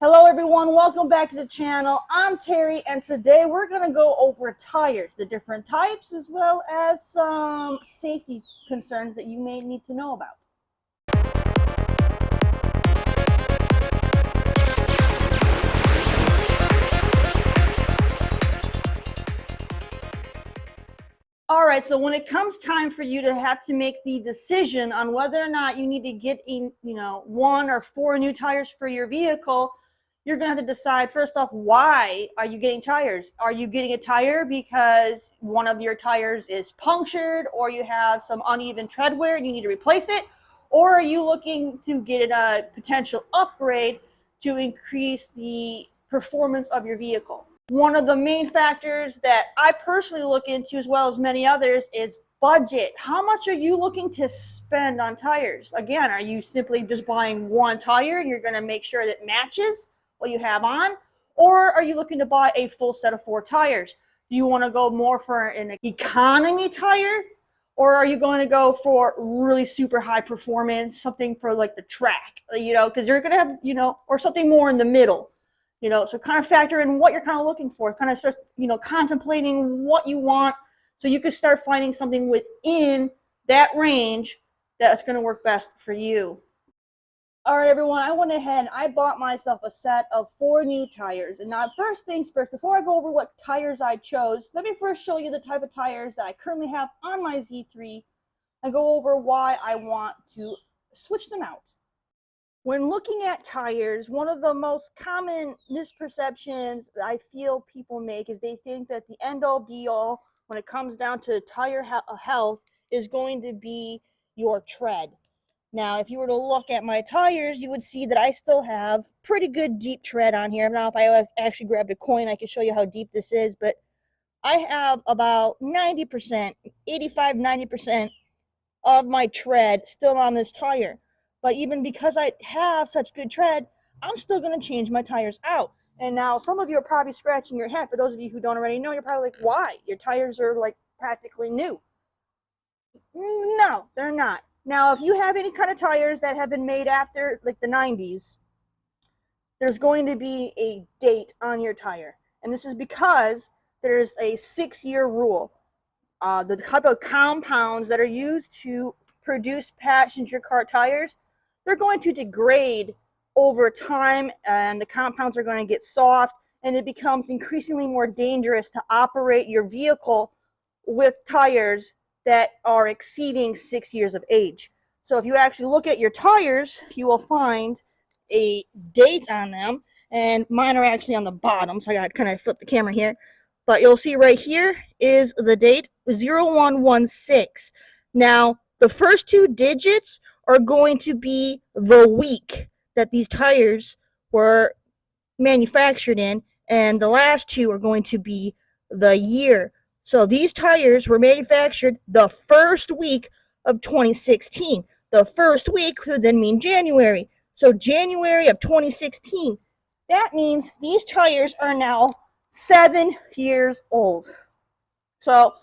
Hello everyone, welcome back to the channel. I'm Terry and today we're going to go over tires, the different types as well as some safety concerns that you may need to know about. Alright, so when it comes time for you to have to make the decision on whether or not you need to get in, one or four new tires for your vehicle, you're going to have to decide first off, why are you getting tires? Are you getting a tire because one of your tires is punctured or you have some uneven tread wear and you need to replace it? Or are you looking to get a potential upgrade to increase the performance of your vehicle? One of the main factors that I personally look into, as well as many others, is budget. How much are you looking to spend on tires? Again, are you simply just buying one tire and you're going to make sure that matches what you have on? Or are you looking to buy a full set of 4 tires? Do you want to go more for an economy tire? Or are you going to go for really super high performance, something for like the track, because you're going to have, or something more in the middle. So kind of factor in what you're kind of looking for, kind of start, contemplating what you want so you can start finding something within that range that's going to work best for you. All right, everyone, I went ahead and I bought myself a set of 4 new tires. And now, first things first, before I go over what tires I chose, let me first show you the type of tires that I currently have on my Z3 and go over why I want to switch them out. When looking at tires, one of the most common misperceptions that I feel people make is they think that the end-all be-all when it comes down to tire health is going to be your tread. Now, if you were to look at my tires, you would see that I still have pretty good deep tread on here. Now, if I actually grabbed a coin, I could show you how deep this is, but I have about 90%, 85, 90% of my tread still on this tire. But even because I have such good tread, I'm still going to change my tires out. And now some of you are probably scratching your head. For those of you who don't already know, you're probably like, why? Your tires are like practically new. No, they're not. Now, if you have any kind of tires that have been made after like the 90s, there's going to be a date on your tire. And this is because there's a 6-year rule. The type of compounds that are used to produce passenger car tires, they're going to degrade over time, and the compounds are going to get soft, and it becomes increasingly more dangerous to operate your vehicle with tires that are exceeding 6 years of age. So if you actually look at your tires, you will find a date on them, and mine are actually on the bottom, so I got to kind of flip the camera here. But you'll see right here is the date 0116. Now, the first 2 digits are going to be the week that these tires were manufactured in, and the last 2 are going to be the year. So these tires were manufactured the first week of 2016. The first week could then mean January. So January of 2016. That means these tires are now 7 years old. So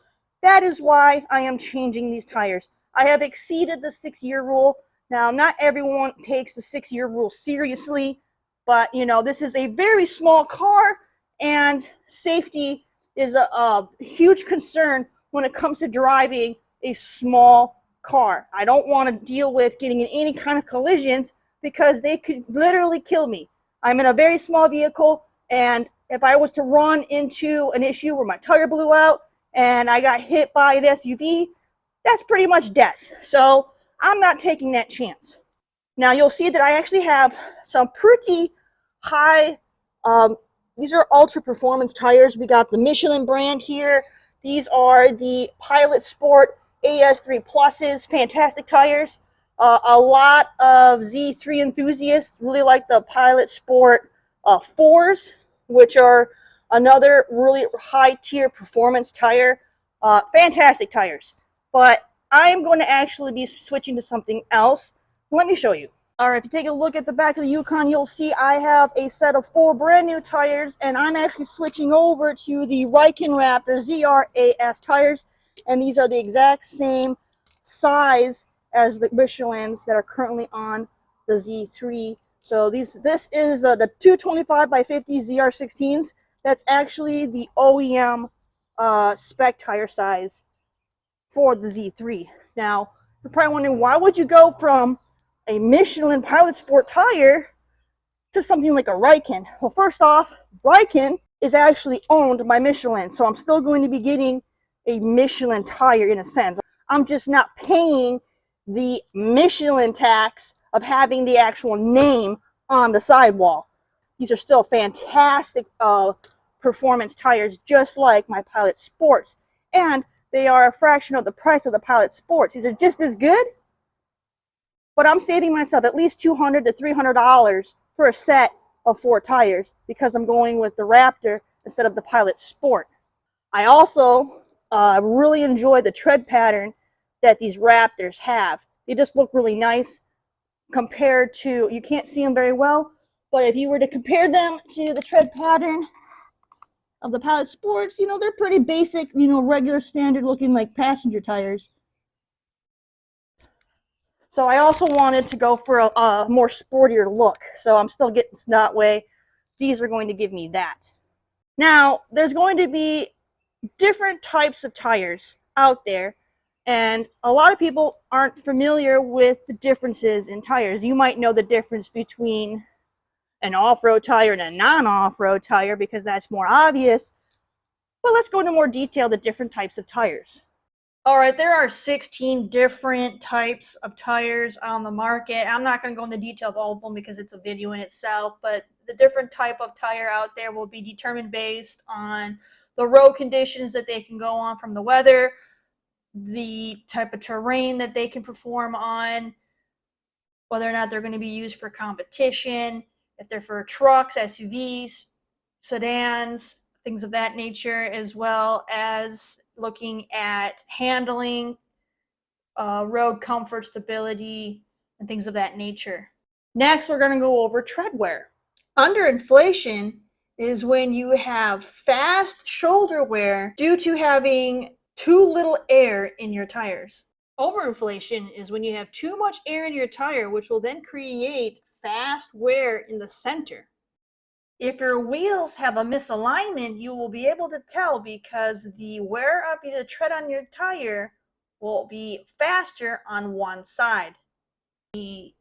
that is why I am changing these tires. I have exceeded the 6-year rule. Now, not everyone takes the 6-year rule seriously, but this is a very small car, and safety is a huge concern when it comes to driving a small car. I don't want to deal with getting in any kind of collisions because they could literally kill me. I'm in a very small vehicle, and if I was to run into an issue where my tire blew out and I got hit by an SUV, that's pretty much death. So I'm not taking that chance. Now you'll see that I actually have some pretty high, these are ultra performance tires. We got the Michelin brand here. These are the Pilot Sport AS3 Pluses, fantastic tires. A lot of Z3 enthusiasts really like the Pilot Sport 4s, which are another really high tier performance tire. Fantastic tires. But I'm going to actually be switching to something else. Let me show you. All right, if you take a look at the back of the Yukon, you'll see I have a set of 4 brand new tires, and I'm actually switching over to the Riken Raptor ZRAS tires, and these are the exact same size as the Michelins that are currently on the Z3 So this is the 225 by 50 ZR16s. That's actually the OEM spec tire size for the Z3. Now, you're probably wondering, why would you go from a Michelin Pilot Sport tire to something like a Riken? Well, first off, Riken is actually owned by Michelin, so I'm still going to be getting a Michelin tire in a sense. I'm just not paying the Michelin tax of having the actual name on the sidewall. These are still fantastic performance tires, just like my Pilot Sports, and they are a fraction of the price of the Pilot Sports. These are just as good, but I'm saving myself at least $200 to $300 for a set of 4 tires because I'm going with the Raptor instead of the Pilot Sport. I also really enjoy the tread pattern that these Raptors have. They just look really nice compared to, you can't see them very well, but if you were to compare them to the tread pattern of the Pilot Sports, you know, they're pretty basic, you know, regular standard looking like passenger tires. So I also wanted to go for a more sportier look. So I'm still getting that way. These are going to give me that. Now, there's going to be different types of tires out there, and a lot of people aren't familiar with the differences in tires. You might know the difference between an off-road tire and a non-off-road tire because that's more obvious, but let's go into more detail the different types of tires. All right, there are 16 different types of tires on the market. I'm not going to go into detail of all of them because it's a video in itself, but the different type of tire out there will be determined based on the road conditions that they can go on from the weather, the type of terrain that they can perform on, whether or not they're going to be used for competition, if they're for trucks, SUVs, sedans, things of that nature, as well as looking at handling, road comfort, stability, and things of that nature. Next, we're going to go over tread wear. Underinflation is when you have fast shoulder wear due to having too little air in your tires. Overinflation is when you have too much air in your tire, which will then create fast wear in the center. If your wheels have a misalignment, you will be able to tell because the wear of the tread on your tire will be faster on one side. The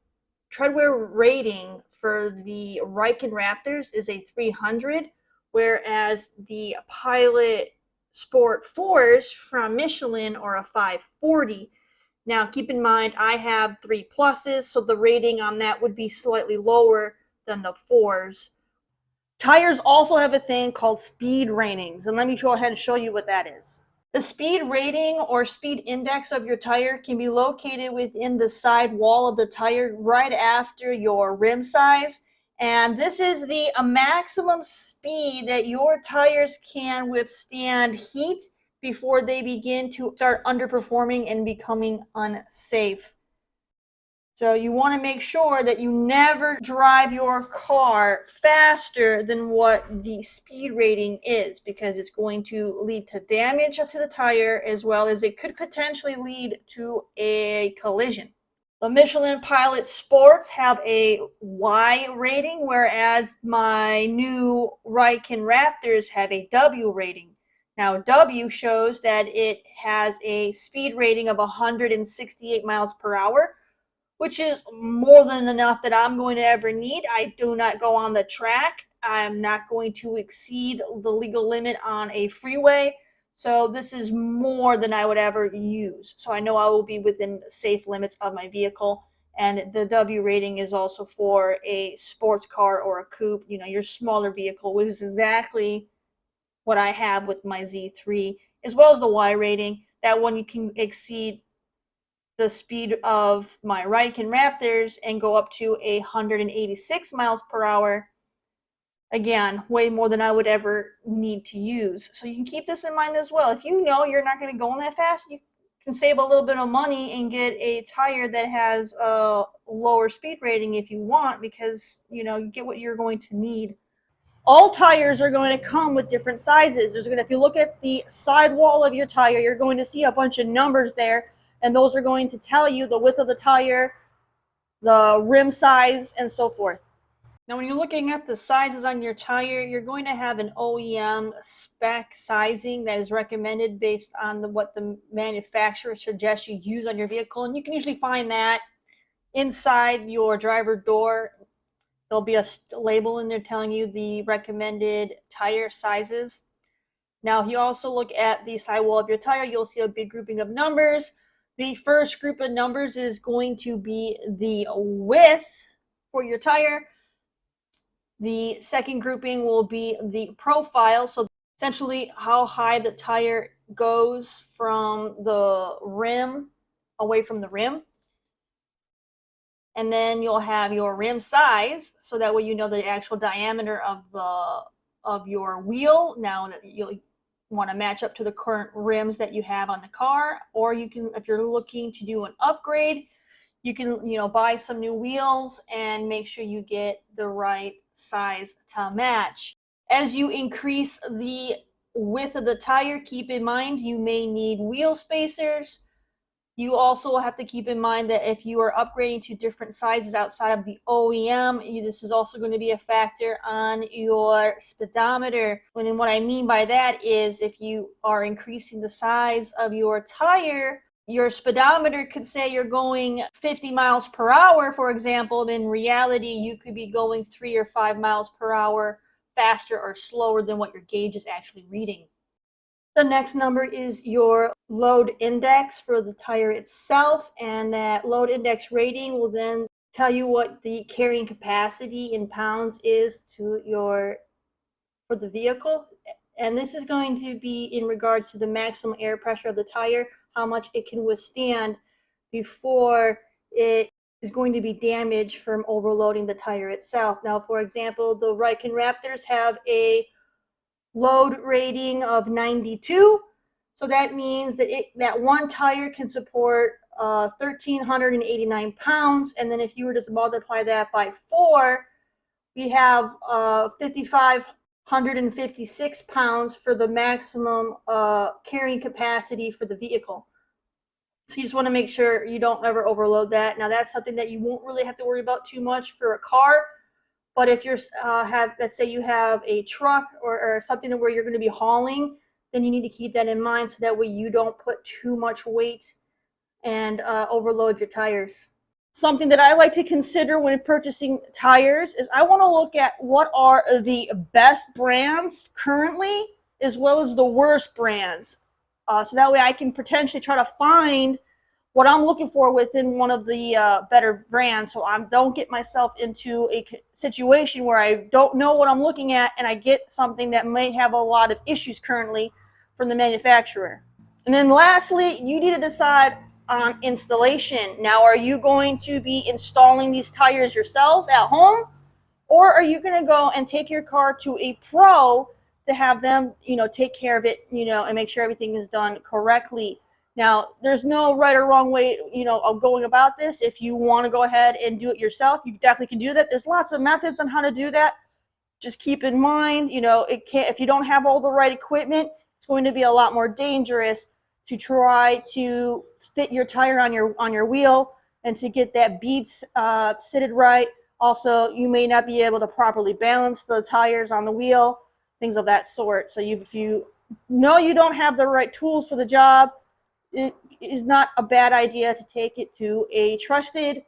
tread wear rating for the Riken Raptors is a 300, whereas the Pilot Sport 4s from Michelin are a 540. Now, keep in mind, I have 3 pluses, so the rating on that would be slightly lower than the 4s. Tires also have a thing called speed ratings, and let me go ahead and show you what that is. The speed rating or speed index of your tire can be located within the side wall of the tire right after your rim size, and this is the maximum speed that your tires can withstand heat before they begin to start underperforming and becoming unsafe. So you want to make sure that you never drive your car faster than what the speed rating is, because it's going to lead to damage to the tire as well as it could potentially lead to a collision. The Michelin Pilot Sports have a Y rating, whereas my new Riken Raptors have a W rating. Now, W shows that it has a speed rating of 168 miles per hour, which is more than enough that I'm going to ever need. I do not go on the track. I'm not going to exceed the legal limit on a freeway. So this is more than I would ever use. So I know I will be within safe limits of my vehicle. And the W rating is also for a sports car or a coupe, you know, your smaller vehicle, which is exactly what I have with my Z3, as well as the Y rating. That one you can exceed the speed of my Riken Raptors and go up to 186 miles per hour. Again, way more than I would ever need to use. So you can keep this in mind as well. If you know you're not going to go that fast, you can save a little bit of money and get a tire that has a lower speed rating if you want, because you know you get what you're going to need. All tires are going to come with different sizes. If you look at the sidewall of your tire, you're going to see a bunch of numbers there, and those are going to tell you the width of the tire, the rim size, and so forth. Now, when you're looking at the sizes on your tire, you're going to have an OEM spec sizing that is recommended based on what the manufacturer suggests you use on your vehicle. And you can usually find that inside your driver door. There'll be a label in there telling you the recommended tire sizes. Now, if you also look at the sidewall of your tire, you'll see a big grouping of numbers. The first group of numbers is going to be the width for your tire. The second grouping will be the profile, so essentially how high the tire goes from the rim, away from the rim. And then you'll have your rim size, so that way you know the actual diameter of your wheel. Now that you'll want to match up to the current rims that you have on the car, or you can, if you're looking to do an upgrade, you can, buy some new wheels and make sure you get the right size to match. As you increase the width of the tire, keep in mind you may need wheel spacers. You also have to keep in mind that if you are upgrading to different sizes outside of the OEM, this is also going to be a factor on your speedometer. And what I mean by that is if you are increasing the size of your tire, your speedometer could say you're going 50 miles per hour, for example. In reality, you could be going 3 or 5 miles per hour faster or slower than what your gauge is actually reading. The next number is your load index for the tire itself, and that load index rating will then tell you what the carrying capacity in pounds is for the vehicle. And this is going to be in regards to the maximum air pressure of the tire, how much it can withstand before it is going to be damaged from overloading the tire itself. Now, for example, the Riken Raptors have a load rating of 92. So that means that that one tire can support 1,389 pounds. And then if you were to multiply that by 4, we have 5,556 pounds for the maximum carrying capacity for the vehicle. So you just want to make sure you don't ever overload that. Now, that's something that you won't really have to worry about too much for a car. But if you're let's say you have a truck or something where you're going to be hauling, then you need to keep that in mind so that way you don't put too much weight and overload your tires. Something that I like to consider when purchasing tires is I want to look at what are the best brands currently as well as the worst brands. So that way I can potentially try to find what I'm looking for within one of the better brands, so I don't get myself into a situation where I don't know what I'm looking at and I get something that may have a lot of issues currently from the manufacturer. And then lastly, you need to decide on installation. Now, are you going to be installing these tires yourself at home, or are you going to go and take your car to a pro to have them, take care of it, and make sure everything is done correctly? Now, there's no right or wrong way, of going about this. If you want to go ahead and do it yourself, you definitely can do that. There's lots of methods on how to do that. Just keep in mind, if you don't have all the right equipment, it's going to be a lot more dangerous to try to fit your tire on your wheel and to get that bead sitted right. Also, you may not be able to properly balance the tires on the wheel, things of that sort. So if you know you don't have the right tools for the job, it is not a bad idea to take it to a trusted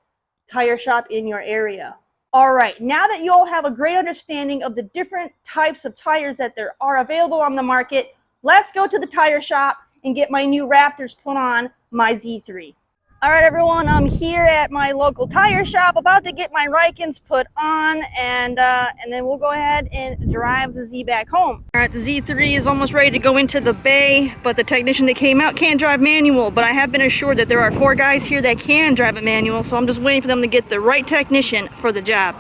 tire shop in your area. All right, now that you all have a great understanding of the different types of tires that there are available on the market, let's go to the tire shop and get my new Raptors put on my Z3. All right, everyone, I'm here at my local tire shop about to get my Rikens put on, and then we'll go ahead and drive the Z back home. All right, the Z3 is almost ready to go into the bay, but the technician that came out can't drive manual, but I have been assured that there are 4 guys here that can drive it manual, so I'm just waiting for them to get the right technician for the job.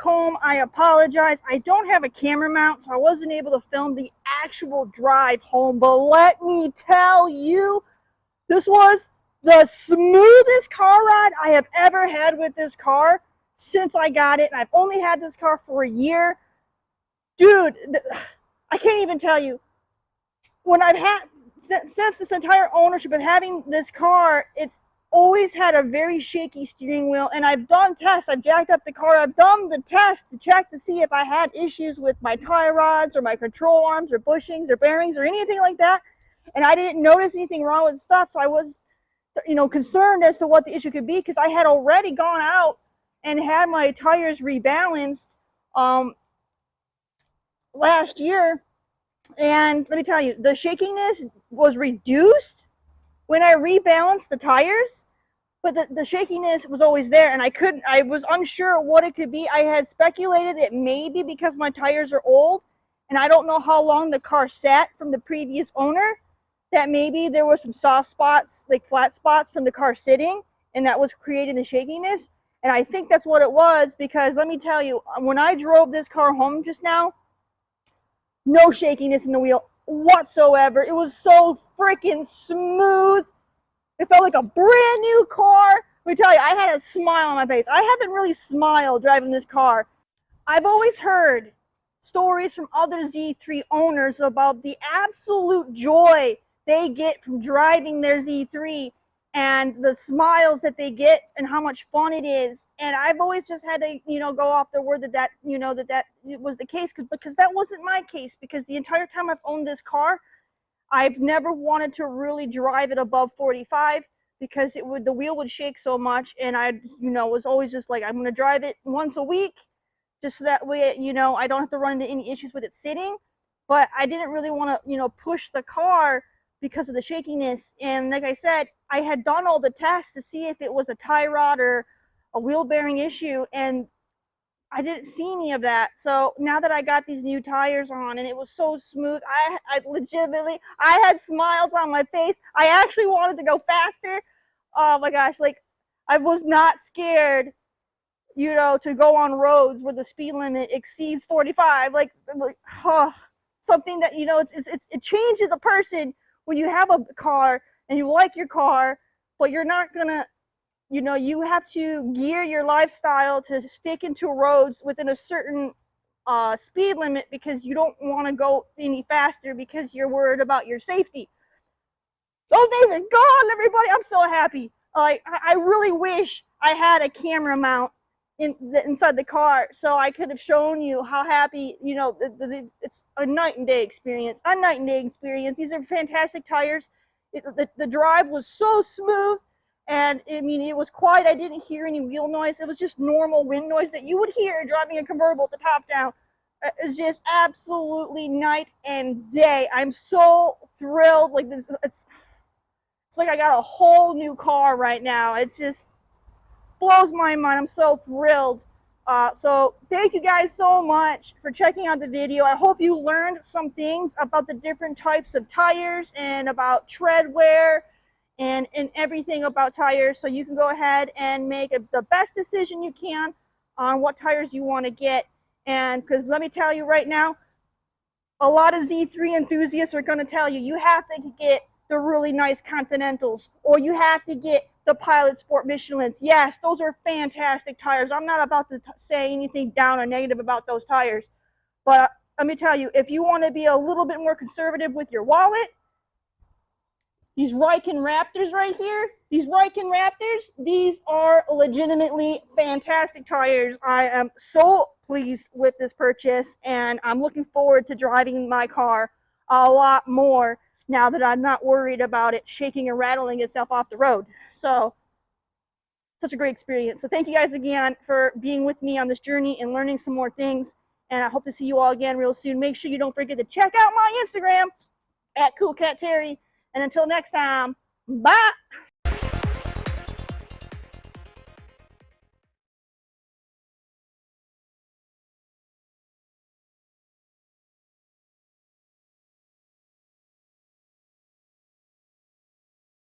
back home. I apologize. I don't have a camera mount, so I wasn't able to film the actual drive home. But let me tell you, this was the smoothest car ride I have ever had with this car since I got it. And I've only had this car for a year. Dude, I can't even tell you. When I've had, since this entire ownership of having this car, it's always had a very shaky steering wheel. And I've done tests. I've jacked up the car. I've done the test to check to see if I had issues with my tie rods or my control arms or bushings or bearings or anything like that. And I didn't notice anything wrong with stuff. So I was, concerned as to what the issue could be, because I had already gone out and had my tires rebalanced last year. And let me tell you, the shakiness was reduced when I rebalanced the tires, but the shakiness was always there, and I was unsure what it could be. I had speculated that maybe because my tires are old and I don't know how long the car sat from the previous owner, that maybe there were some soft spots, like flat spots from the car sitting, and that was creating the shakiness. And I think that's what it was, because let me tell you, when I drove this car home just now, no shakiness in the wheel whatsoever. It was so freaking smooth. It felt like a brand new car. Let me tell you, I had a smile on my face. I haven't really smiled driving this car. I've always heard stories from other Z3 owners about the absolute joy they get from driving their Z3 and the smiles that they get and how much fun it is. And I've always just had to, go off the word that was the case, because that wasn't my case, because the entire time I've owned this car, I've never wanted to really drive it above 45, because the wheel would shake so much. And I, was always just like, I'm going to drive it once a week, just so that way, I don't have to run into any issues with it sitting. But I didn't really want to, push the car because of the shakiness. And like I said, I had done all the tests to see if it was a tie rod or a wheel bearing issue, and I didn't see any of that. So now that I got these new tires on and it was so smooth, I legitimately, I had smiles on my face. I actually wanted to go faster. Oh my gosh, like I was not scared, to go on roads where the speed limit exceeds 45. Like something that, it changes a person when you have a car and you like your car, but you're not gonna, you have to gear your lifestyle to stick into roads within a certain speed limit, because you don't want to go any faster because you're worried about your safety. Those days are gone, everybody. I'm so happy. I really wish I had a camera mount inside the car, so I could have shown you how happy, it's a night and day experience. These are fantastic tires. The drive was so smooth. And I mean, it was quiet. I didn't hear any wheel noise. It was just normal wind noise that you would hear driving a convertible at the top down. It was just absolutely night and day. I'm so thrilled. Like this, it's like I got a whole new car right now. It's just blows my mind. I'm so thrilled. So thank you guys so much for checking out the video. I hope you learned some things about the different types of tires and about tread wear and everything about tires, so you can go ahead and make the best decision you can on what tires you want to get. And because let me tell you right now, a lot of Z3 enthusiasts are going to tell you, you have to get the really nice Continentals, or you have to get the Pilot Sport Michelins. Yes, those are fantastic tires. I'm not about to say anything down or negative about those tires, but let me tell you, if you want to be a little bit more conservative with your wallet, these Riken Raptors right here, these are legitimately fantastic tires. I am so pleased with this purchase, and I'm looking forward to driving my car a lot more now that I'm not worried about it shaking and rattling itself off the road. So, such a great experience. So thank you guys again for being with me on this journey and learning some more things, and I hope to see you all again real soon. Make sure you don't forget to check out my Instagram at CoolCatTerri. And until next time, bye.